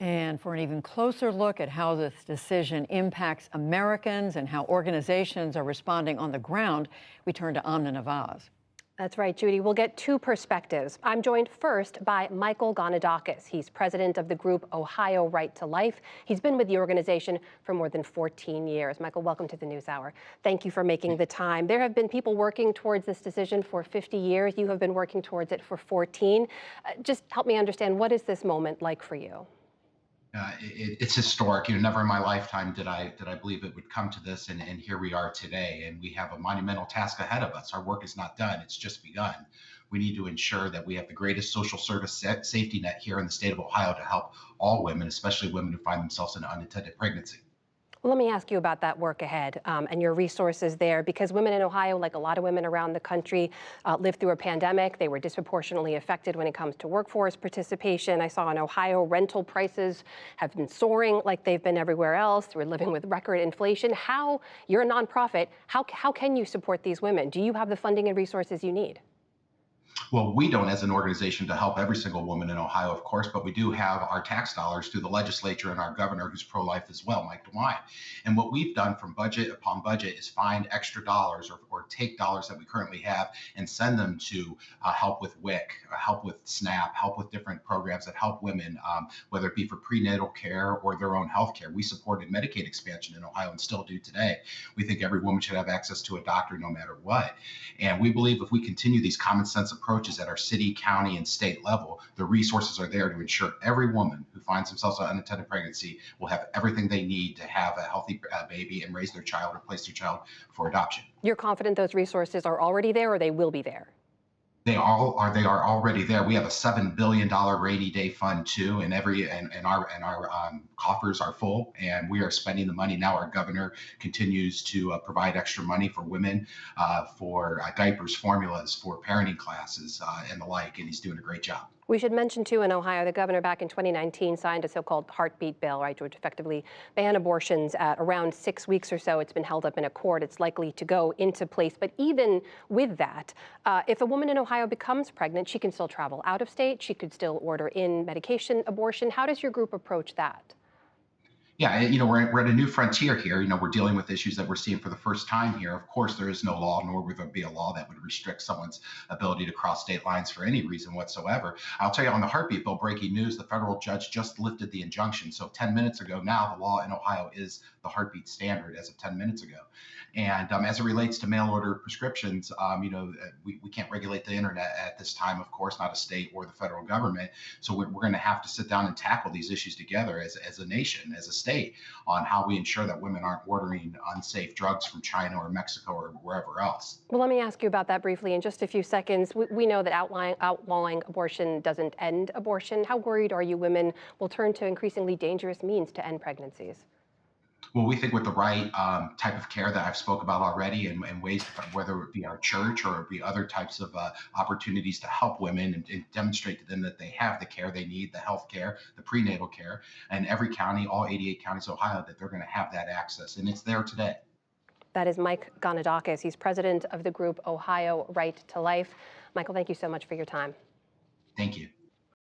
And for an even closer look at how this decision impacts Americans and how organizations are responding on the ground, we turn to Amna Nawaz. That's right, Judy. We'll get two perspectives. I'm joined first by Michael Gonidakis. He's president of the group Ohio Right to Life. He's been with the organization for more than 14 years. Michael, welcome to the NewsHour. Thank you for making the time. There have been people working towards this decision for 50 years. You have been working towards it for 14. Just help me understand, what is this moment like for you? It's historic. Never in my lifetime did I believe it would come to this, and here we are today. And we have a monumental task ahead of us. Our work is not done; it's just begun. We need to ensure that we have the greatest social service safety net here in the state of Ohio to help all women, especially women who find themselves in an unintended pregnancy. Well, let me ask you about that work ahead and your resources there, because women in Ohio, like a lot of women around the country, lived through a pandemic. They were disproportionately affected when it comes to workforce participation. I saw in Ohio rental prices have been soaring like they've been everywhere else. We're living with record inflation. You're a nonprofit, how can you support these women? Do you have the funding and resources you need? Well, we don't as an organization to help every single woman in Ohio, of course, but we do have our tax dollars through the legislature and our governor, who's pro-life as well, Mike DeWine. And what we've done from budget upon budget is find extra dollars or take dollars that we currently have and send them to help with WIC, help with SNAP, help with different programs that help women, whether it be for prenatal care or their own health care. We supported Medicaid expansion in Ohio and still do today. We think every woman should have access to a doctor no matter what. And we believe if we continue these common sense approaches at our city, county, and state level, the resources are there to ensure every woman who finds themselves in unintended pregnancy will have everything they need to have a healthy baby and raise their child or place their child for adoption. You're confident those resources are already there, or they will be there? They are already there. We have a $7 billion rainy day fund too, and our coffers are full, and we are spending the money now. Our governor continues to provide extra money for women, for diapers, formulas, for parenting classes, and the like, and he's doing a great job. We should mention, too, in Ohio, the governor back in 2019 signed a so-called heartbeat bill, right, which effectively ban abortions at around 6 weeks or so. It's been held up in a court. It's likely to go into place. But even with that, if a woman in Ohio becomes pregnant, she can still travel out of state. She could still order in medication abortion. How does your group approach that? Yeah, we're at a new frontier here. We're dealing with issues that we're seeing for the first time here. Of course, there is no law, nor would there be a law that would restrict someone's ability to cross state lines for any reason whatsoever. I'll tell you, on the heartbeat bill, breaking news: the federal judge just lifted the injunction. So 10 minutes ago, now the law in Ohio is the heartbeat standard as of 10 minutes ago. And as it relates to mail order prescriptions, we can't regulate the internet at this time, of course, not a state or the federal government. So we're going to have to sit down and tackle these issues together as a nation, as a state, on how we ensure that women aren't ordering unsafe drugs from China or Mexico or wherever else. Well, let me ask you about that briefly in just a few seconds. We know that outlawing abortion doesn't end abortion. How worried are you women will turn to increasingly dangerous means to end pregnancies? Well, we think with the right type of care that I've spoke about already, and ways, whether it be our church or it be other types of opportunities to help women and demonstrate to them that they have the care they need, the health care, the prenatal care, and every county, all 88 counties of Ohio, that they're going to have that access, and it's there today. That is Mike Gonidakis. He's president of the group Ohio Right to Life. Michael, thank you so much for your time. Thank you.